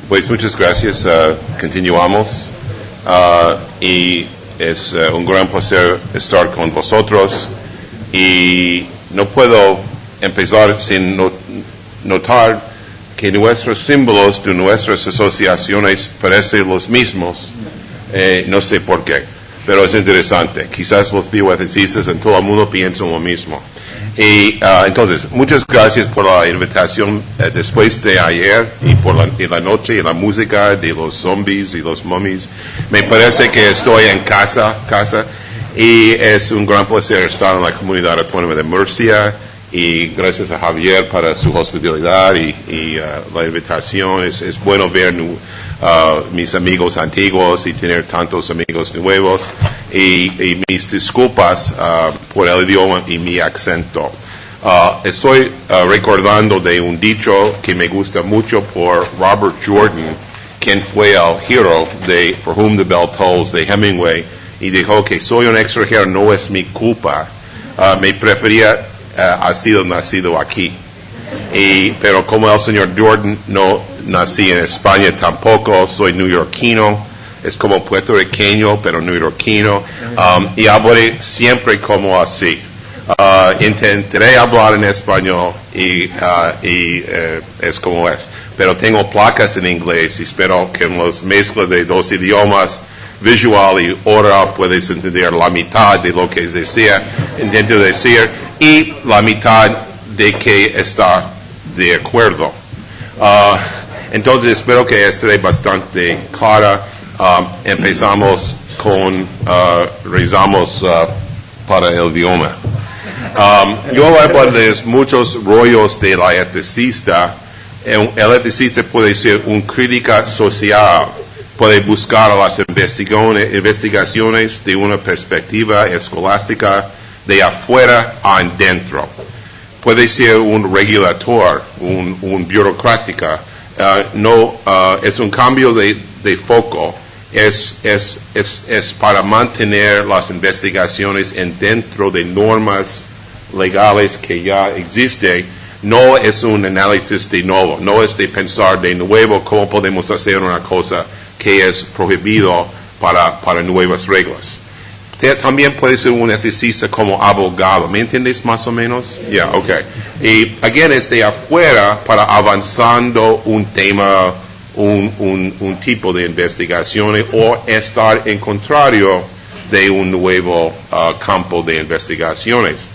Pues muchas gracias. Continuamos. Y es un gran placer estar con vosotros. Y no puedo empezar sin notar que nuestros símbolos de nuestras asociaciones parecen los mismos. No sé por qué, pero es interesante. Quizás los bioeticistas en todo el mundo piensan lo mismo. Y entonces, muchas gracias por la invitación después de ayer y por la noche y la música de los zombies y los mummies. Me parece que estoy en casa y es un gran placer estar en la comunidad autónoma de Murcia y gracias a Javier para su hospitalidad y la invitación. Es bueno ver mis amigos antiguos y tener tantos amigos nuevos y mis disculpas por el idioma y mi acento. Estoy recordando de un dicho que me gusta mucho por Robert Jordan, quien fue el hero de For Whom the Bell Tolls de Hemingway, y dijo que soy un extranjero, no es mi culpa. Me prefería haber sido nacido aquí. Pero como el señor Jordan no nací en España tampoco, soy neoyorquino, es como puertorriqueño pero neoyorquino, y hablaré siempre como así. Intentaré hablar en español y es como es, pero tengo placas en inglés y espero que en los mezclas de dos idiomas, visual y oral, puedes entender la mitad de lo que intento decir y la mitad de que está de acuerdo. Entonces espero que esté bastante clara. Empezamos con rezamos para el idioma. Yo voy a hablar de muchos rollos de la eticista. El eticista puede ser un crítica social, puede buscar las investigaciones de una perspectiva escolástica de afuera a adentro. Puede ser un regulador, un burócrata. Es un cambio de foco. Es para mantener las investigaciones dentro de normas legales que ya existen. No es un análisis de nuevo, no es de pensar de nuevo cómo podemos hacer una cosa que es prohibido para nuevas reglas. También puede ser un eticista como abogado. ¿Me entiendes más o menos? Okay. Y, again, es de afuera para avanzando un tema, un tipo de investigaciones o estar en contrario de un nuevo campo de investigaciones.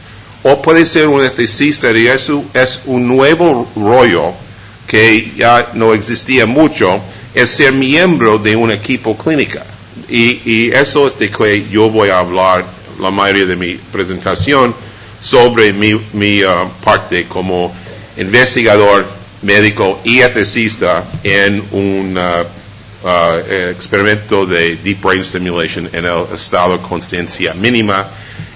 O puede ser un eticista y eso es un nuevo rollo que ya no existía mucho, es ser miembro de un equipo clínico. Y eso es de que yo voy a hablar la mayoría de mi presentación sobre mi parte como investigador médico y eticista en un experimento de Deep Brain Stimulation en el estado de conciencia mínima.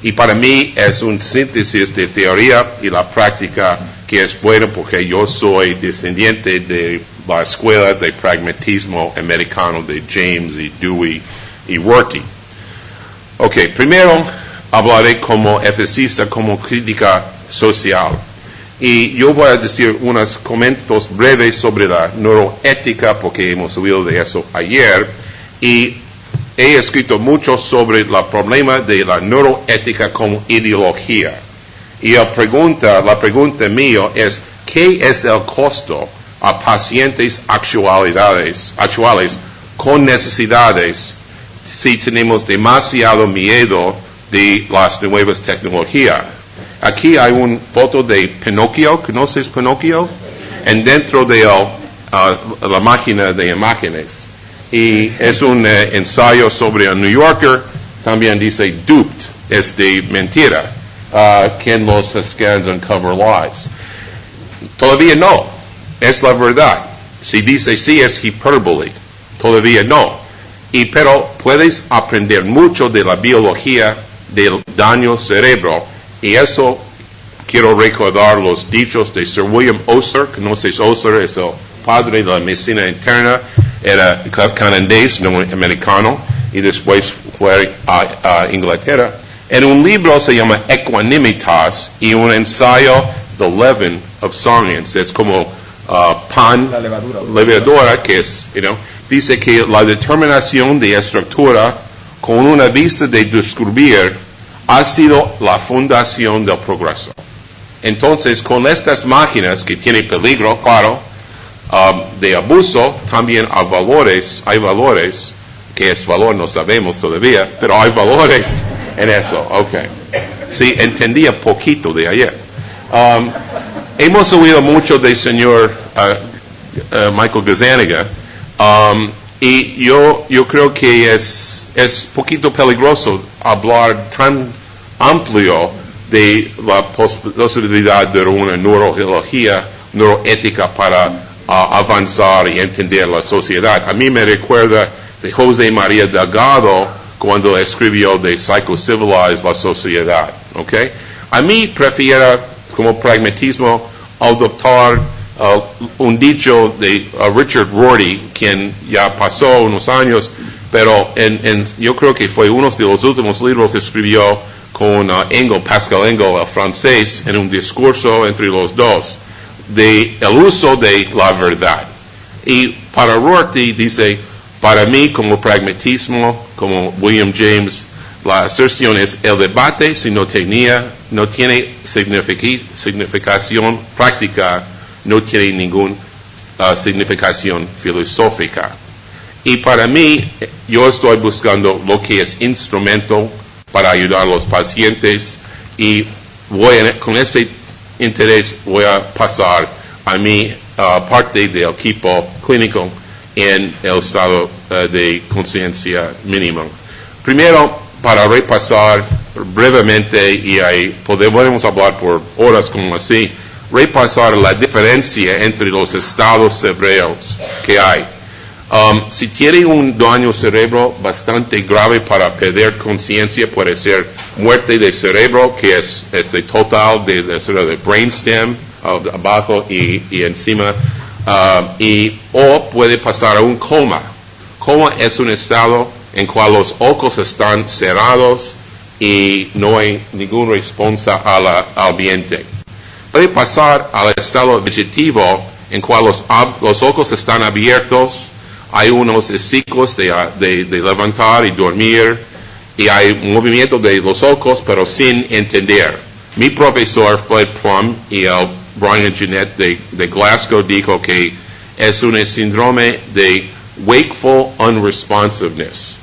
Y para mí es un síntesis de teoría y la práctica que es bueno porque yo soy descendiente de la escuela de pragmatismo americano de James y Dewey y Rorty. Primero hablaré como eticista, como crítica social. Y yo voy a decir unos comentarios breves sobre la neuroética, porque hemos oído de eso ayer. Y he escrito mucho sobre el problema de la neuroética como ideología. Y la pregunta mía es, ¿qué es el costo a pacientes actuales con necesidades si tenemos demasiado miedo de las nuevas tecnologías? Aquí hay una foto de Pinocchio. ¿Conoces Pinocchio? En dentro de la máquina de imágenes. Y es un ensayo sobre el New Yorker. También dice duped, es de mentira. Can los scans uncover lies? Todavía no. Es la verdad. Si dice sí es hipérbole. Todavía no. Pero puedes aprender mucho de la biología del daño cerebro. Y eso quiero recordar los dichos de Sir William Osler. ¿Conoces Osler? Es el padre de la medicina interna. Era canadiense, no americano. Y después fue a Inglaterra. En un libro se llama Equanimitas y un ensayo The Leaven of Science. Es como pan, La levadura. levadura, que es, dice que la determinación de estructura con una vista de descubrir ha sido la fundación del progreso. Entonces, con estas máquinas que tienen peligro, claro, de abuso, también hay valores, que es valor no sabemos todavía, pero hay valores en eso, okay. Sí, entendía poquito de ayer. Hemos oído mucho del señor Michael Gazzaniga, y yo creo que es poquito peligroso hablar tan amplio de la posibilidad de una neuroética para avanzar y entender la sociedad. A mí me recuerda de José María Delgado cuando escribió de Psycho-Civilize la sociedad, ¿ok? A mí prefiero como pragmatismo adoptar un dicho de Richard Rorty, quien ya pasó unos años, pero yo creo que fue uno de los últimos libros que escribió con Pascal Engel, el francés, en un discurso entre los dos, de el uso de la verdad. Y para Rorty dice, para mí como pragmatismo, como William James, la aserción es el debate si no tiene significación práctica, no tiene ninguna significación filosófica. Y para mí, yo estoy buscando lo que es instrumento para ayudar a los pacientes y con ese interés voy a pasar a mi parte del equipo clínico en el estado de conciencia mínima. Primero, para repasar brevemente, y ahí podemos hablar por horas como así, repasar la diferencia entre los estados cerebrales que hay. Si tiene un daño cerebro bastante grave para perder conciencia, puede ser muerte del cerebro, que es total de brainstem, abajo y encima, o puede pasar a un coma. Coma es un estado en cual los ojos están cerrados y no hay ninguna respuesta al ambiente. Puede pasar al estado vegetativo, en cual los ojos están abiertos, hay unos ciclos de levantar y dormir, y hay movimiento de los ojos, pero sin entender. Mi profesor Fred Plum y el Brian Jeanette de Glasgow dijo que es un síndrome de wakeful unresponsiveness.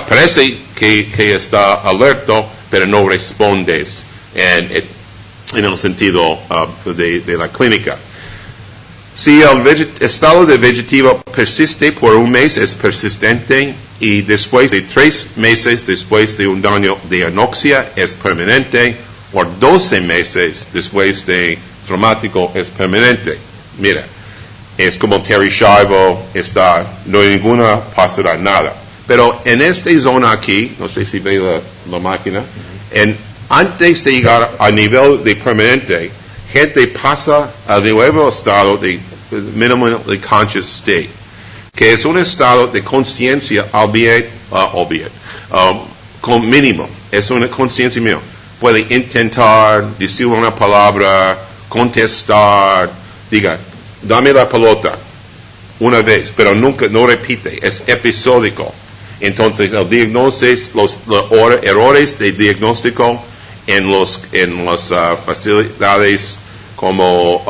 Parece que está alerta, pero no respondes en el sentido de la clínica. Si el estado de vegetativo persiste por un mes, es persistente, y después de 3 meses después de un daño de anoxia es permanente, o 12 meses después de traumático es permanente. Mira, es como Terry Schiavo, no hay ninguna, pasará nada. Pero en esta zona aquí, no sé si ve la máquina, antes de llegar a nivel de permanente, gente pasa al nuevo estado de minimally conscious state, que es un estado de conciencia con mínimo, es una conciencia mínima. Puede intentar decir una palabra, contestar, diga, dame la pelota una vez, pero no repite, es episódico. Entonces, el diagnóstico, los errores de diagnóstico en las facilidades como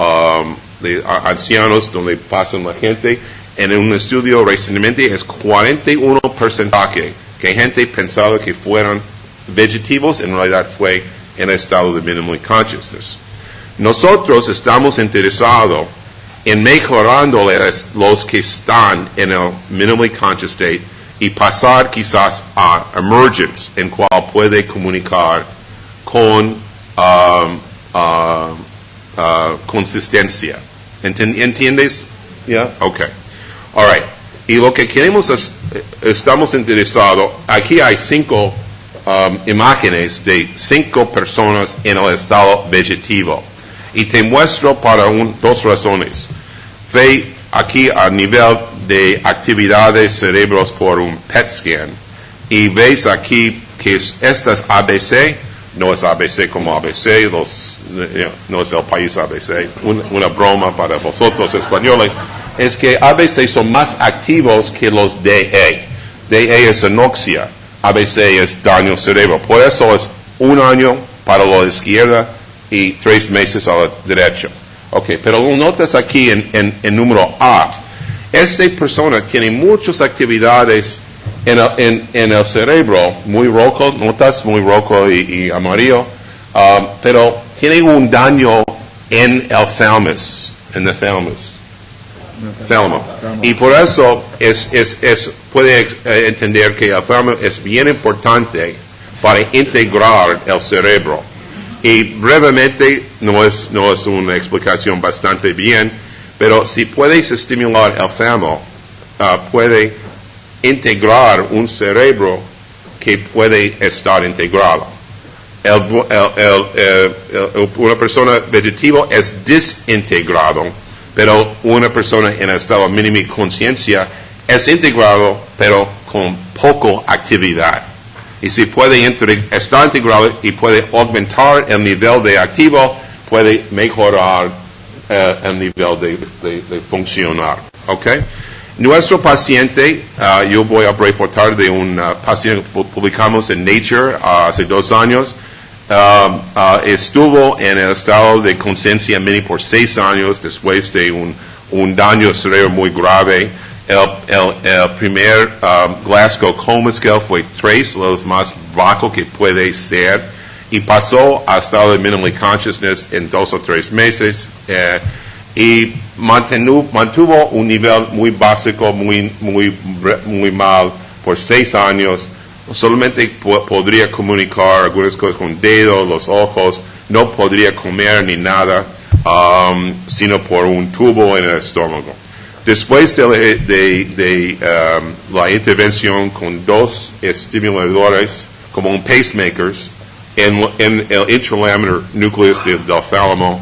de ancianos donde pasan la gente, en un estudio recientemente es 41% que gente pensaba que fueran vegetativos, en realidad fue en estado de minimal consciousness. Nosotros estamos interesados en mejorando los que están en el minimally conscious state y pasar quizás a emergence, en cual puede comunicar con consistencia. ¿Entiendes? Yeah? Okay. All right. Y lo que queremos estamos interesados, aquí hay 5 imágenes de 5 personas en el estado vegetativo. Y te muestro para 2 razones. Ve aquí a nivel de actividades cerebros por un PET scan. Y ves aquí que estas ABC no es ABC como ABC, no es el país ABC. Una broma para vosotros españoles es que ABC son más activos que los DE. DE es anoxia, ABC es daño al cerebro. Por eso es 1 año para la izquierda y 3 meses a la derecha. Ok, pero lo notas aquí en número A. Esta persona tiene muchas actividades en el cerebro, muy rojo, notas muy rojo y amarillo, pero tiene un daño en el thalamus, en el thálamo. Y por eso puede entender que el thálamo es bien importante para integrar el cerebro. Y brevemente, no es una explicación bastante bien, pero si puedes estimular el thálamo, puede integrar un cerebro que puede estar integrado. Una persona vegetativa es desintegrado, pero una persona en estado mínimo de conciencia es integrado, pero con poca actividad. Y si puede estar integrado y puede aumentar el nivel de activo, puede mejorar el nivel de funcionar. ¿Okay? Nuestro paciente, yo voy a reportar de un paciente que publicamos en Nature hace 2 años. Estuvo en el estado de conciencia mínimo por 6 años después de un daño cerebral muy grave. El primer Glasgow Coma Scale fue 3, los más bajo que puede ser, y pasó a estado de minimally consciousness en 2 o 3 meses, y mantuvo un nivel muy básico, muy mal por 6 años. Solamente podría comunicar algunas cosas con dedos, los ojos, no podría comer ni nada, sino por un tubo en el estómago. Después de la intervención con 2 estimuladores, como un pacemakers, en el intralaminar nucleus del thálamo,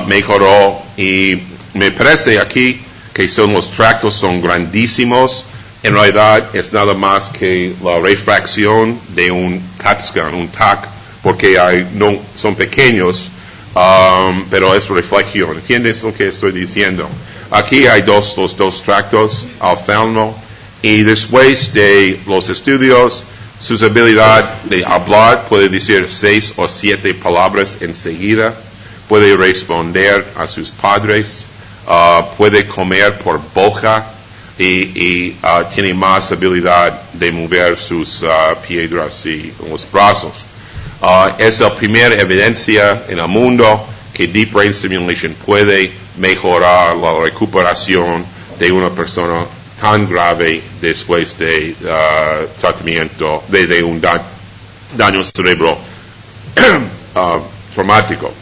mejoró, y me parece aquí que los tractos son grandísimos. En realidad es nada más que la refracción de un CAT scan, un TAC, porque son pequeños, pero es reflexión. ¿Entiendes lo que estoy diciendo? Aquí hay los 2 tractos al thálamo, y después de los estudios, su habilidad de hablar, puede decir 6 o 7 palabras enseguida, puede responder a sus padres, puede comer por boca, y tiene más habilidad de mover sus piedras y los brazos. Es la primera evidencia en el mundo que Deep Brain Stimulation puede mejorar la recuperación de una persona tan grave después de tratamiento de un daño cerebro traumático.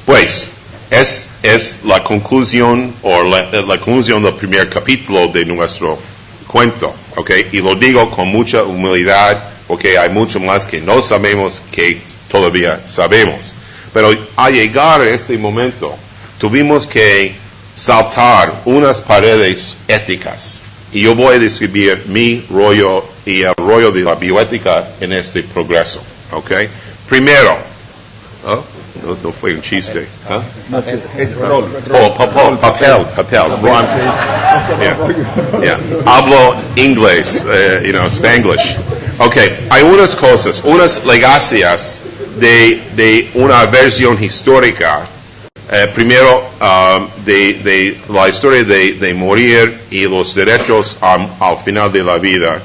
Pues, es la conclusión la conclusión del primer capítulo de nuestro cuento, ¿okay? Y lo digo con mucha humildad, porque hay mucho más que no sabemos que todavía sabemos. Pero al llegar a este momento, tuvimos que saltar unas paredes éticas. Y yo voy a describir mi rollo y el rollo de la bioética en este progreso, ¿okay? Primero, no fue un chiste. Es rol. Papel. Hablo inglés, Spanglish. Okay, hay unas cosas, unas legacias de una versión histórica. Primero, de la historia de morir y los derechos al final de la vida,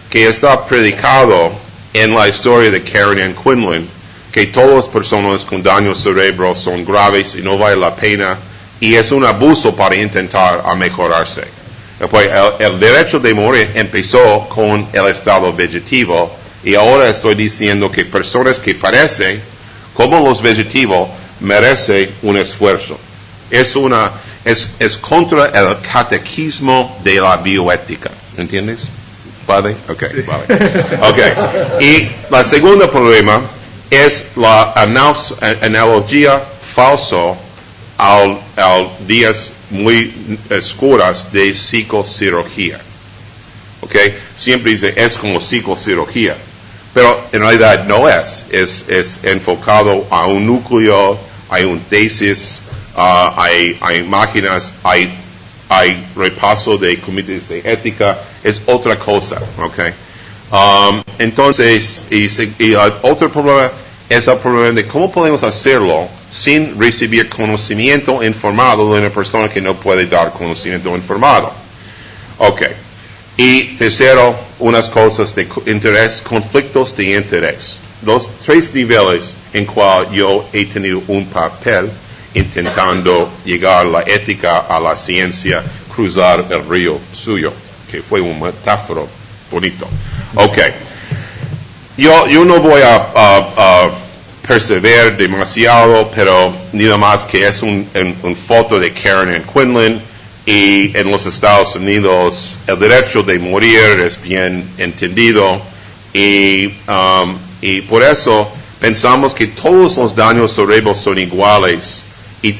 que está predicado en la historia de Karen Ann Quinlan, que todas las personas con daño cerebral son graves y no vale la pena, y es un abuso para intentar mejorarse. Después, el derecho de morir empezó con el estado vegetativo, y ahora estoy diciendo que personas que parecen como los vegetativos merecen un esfuerzo. Es contra el catequismo de la bioética. ¿Entiendes? ¿Vale? Ok, sí. Vale. Okay. Y la segunda problema es la analogía falsa al días muy oscuras de psicocirugía. Okay? Siempre dice, es como psicocirugía. pero en realidad no es enfocado a un núcleo, hay un tesis, hay máquinas, hay repaso de comités de ética, es otra cosa, ¿ok? Entonces, otro problema es el problema de cómo podemos hacerlo sin recibir conocimiento informado de una persona que no puede dar conocimiento informado. Ok. Y tercero, unas cosas de interés, conflictos de interés. Los 3 niveles en cual yo he tenido un papel intentando llegar la ética a la ciencia, cruzar el río suyo, que fue un metáforo bonito. Ok. Yo no voy a perseverar demasiado, pero nada más que es un foto de Karen Ann Quinlan, y en los Estados Unidos el derecho de morir es bien entendido, y por eso pensamos que todos los daños cerebrales son iguales, y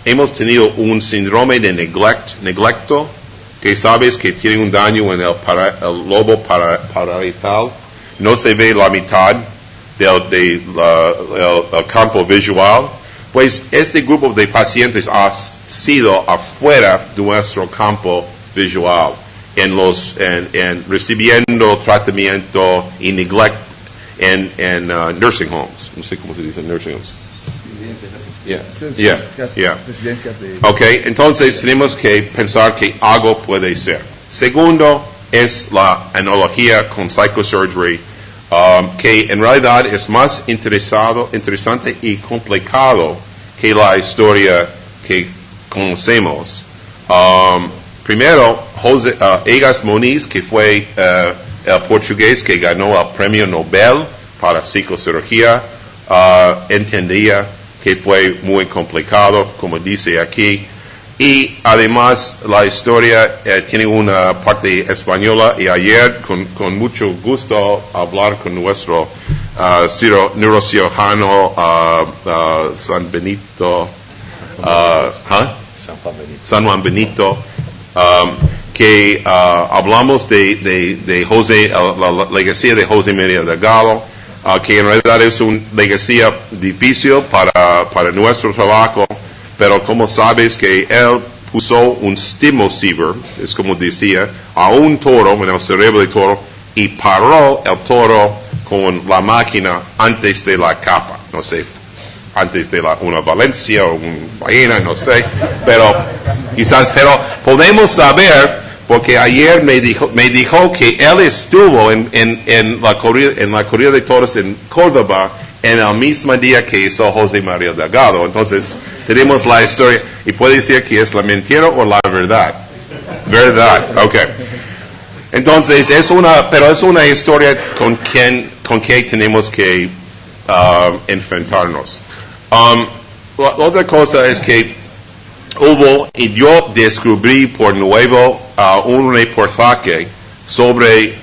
hemos tenido un síndrome de neglecto, que sabes que tiene un daño en el lobo parietal, no se ve la mitad del campo visual. Pues este grupo de pacientes ha sido afuera de nuestro campo visual, en recibiendo tratamiento y neglect en nursing homes. No sé cómo se dice nursing homes. Ok, entonces tenemos que pensar que algo puede ser. Segundo es la analogía con psychosurgery, que en realidad es más interesante y complicado que la historia que conocemos. Primero, Egas Moniz, que fue el portugués que ganó el premio Nobel para psicocirugía, entendía que fue muy complicado, como dice aquí, y además la historia tiene una parte española, y ayer con mucho gusto hablar con nuestro neurocirujano San Juan Benito, que hablamos de José, la legacía de José María Delgado, que en realidad es una legacía difícil para nuestro trabajo, pero como sabes que él puso un stimulsiver, es como decía, a un toro, en el cerebro del toro, y paró el toro con la máquina antes de la capa, no sé, antes de una Valencia o una ballena, no sé, pero podemos saber, porque ayer me dijo que él estuvo en la corrida de toros en Córdoba en el mismo día que hizo José María Delgado. Entonces, tenemos la historia, y puede decir que es la mentira o la verdad. Verdad, ok. Entonces, pero es una historia con que tenemos que enfrentarnos. La otra cosa es que y yo descubrí por nuevo un reportaje sobre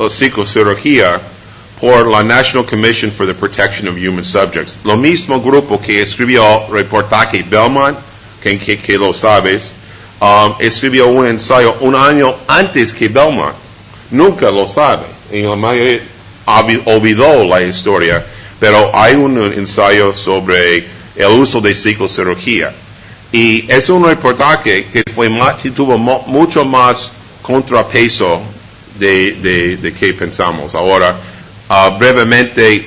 psicocirugía por la National Commission for the Protection of Human Subjects. Lo mismo grupo que escribió el reportaje Belmont, que lo sabes, escribió un ensayo un año antes que Belmont. Nunca lo sabe. Y la mayoría olvidó la historia, pero hay un ensayo sobre el uso de psicocirugía. Y es un reportaje que tuvo mucho más contrapeso de que pensamos. Ahora, brevemente,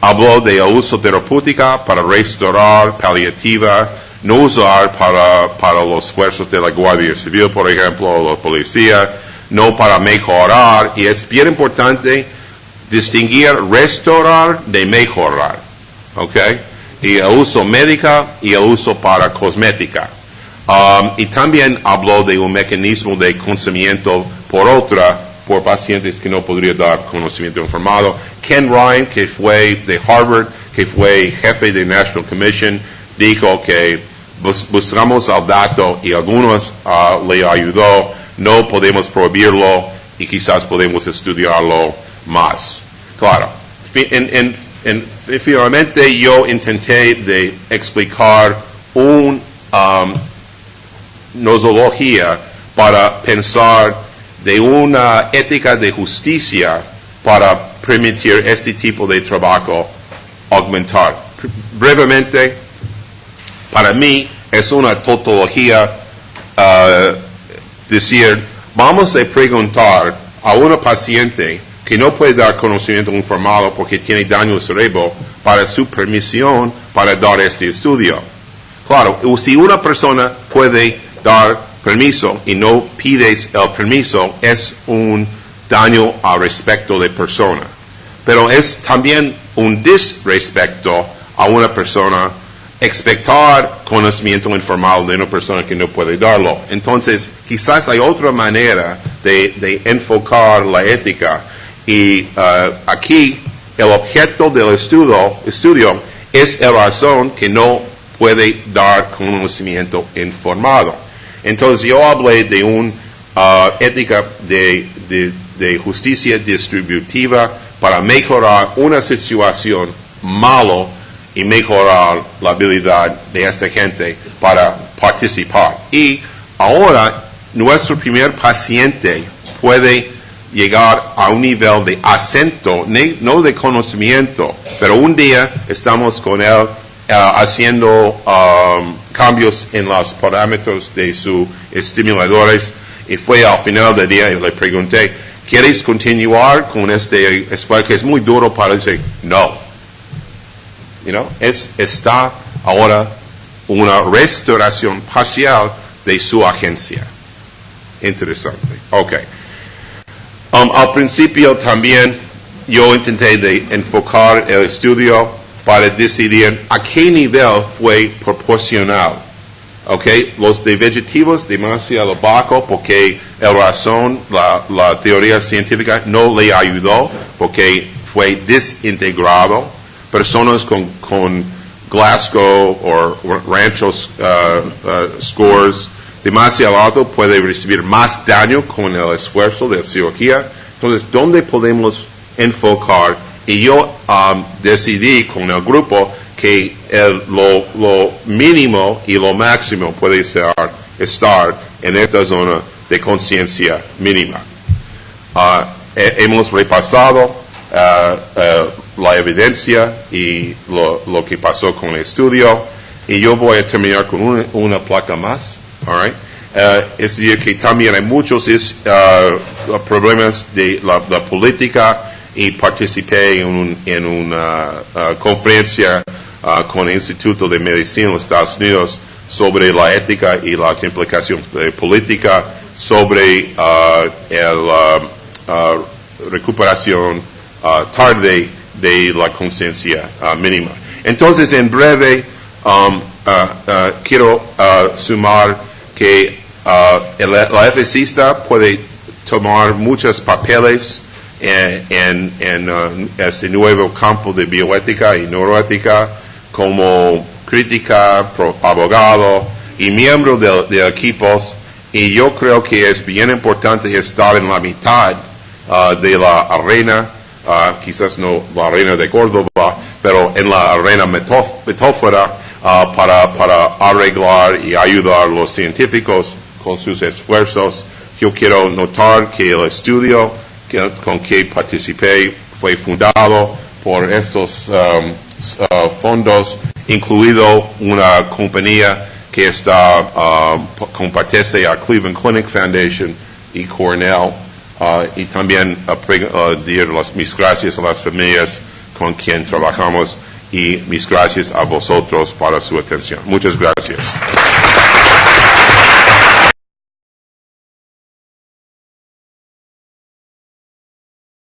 habló de uso terapéutica para restaurar, paliativa, no usar para los fuerzas de la Guardia Civil, por ejemplo, o la policía, no para mejorar. Y es bien importante distinguir restaurar de mejorar, ¿ok? Y el uso médica y el uso para cosmética. Y también habló de un mecanismo de conocimiento por pacientes que no podrían dar conocimiento informado. Ken Ryan, que fue de Harvard, que fue jefe de National Commission, dijo que buscamos el dato y algunos le ayudó. No podemos prohibirlo y quizás podemos estudiarlo más. Claro, finalmente yo intenté de explicar una nosología para pensar de una ética de justicia para permitir este tipo de trabajo aumentar. Brevemente, para mí es una tautología decir, vamos a preguntar a una paciente que no puede dar conocimiento informado porque tiene daño al cerebro para su permisión para dar este estudio. Claro, si una persona puede dar permiso y no pides el permiso, es un daño al respecto de persona. Pero es también un disrespecto a una persona expectar conocimiento informal de una persona que no puede darlo. Entonces, quizás hay otra manera de enfocar la ética. Y aquí el objeto del estudio es la razón que no puede dar conocimiento informado. Entonces yo hablé de una ética de justicia distributiva para mejorar una situación malo y mejorar la habilidad de esta gente para participar. Y ahora nuestro primer paciente puede llegar a un nivel de acento, no de conocimiento, pero un día estamos con él haciendo cambios en los parámetros de sus estimuladores, y fue al final del día y le pregunté, ¿quieres continuar con este esfuerzo que es muy duro para decir no? Está ahora una restauración parcial de su agencia. Interesante. Okay. Al principio también yo intenté de enfocar el estudio para decidir a qué nivel fue proporcional. Okay, los de vegetativos demasiado bajo porque la teoría científica no le ayudó porque fue desintegrado. Personas con Glasgow o ranchos scores demasiado alto puede recibir más daño con el esfuerzo de cirugía. Entonces, ¿dónde podemos enfocar? Y yo decidí con el grupo que lo mínimo y lo máximo puede estar en esta zona de conciencia mínima. Hemos repasado la evidencia y lo que pasó con el estudio, y yo voy a terminar con una placa más. All right? Es decir, que también hay muchos problemas de la política, y participé en una conferencia con el Instituto de Medicina de los Estados Unidos sobre la ética y las implicaciones políticas sobre la recuperación tarde de la conciencia mínima. Entonces, en breve, quiero sumar que la ethicista puede tomar muchos papeles en este nuevo campo de bioética y neuroética, como crítica, abogado y miembro de equipos, y yo creo que es bien importante estar en la mitad de la arena, quizás no la arena de Córdoba, pero en la arena metáfora, para arreglar y ayudar a los científicos con sus esfuerzos. Yo quiero notar que el estudio con que participé fue fundado por estos fondos, incluido una compañía que compartece a Cleveland Clinic Foundation y Cornell, y también dar mis gracias a las familias con quien trabajamos, y mis gracias a vosotros para su atención. Muchas gracias.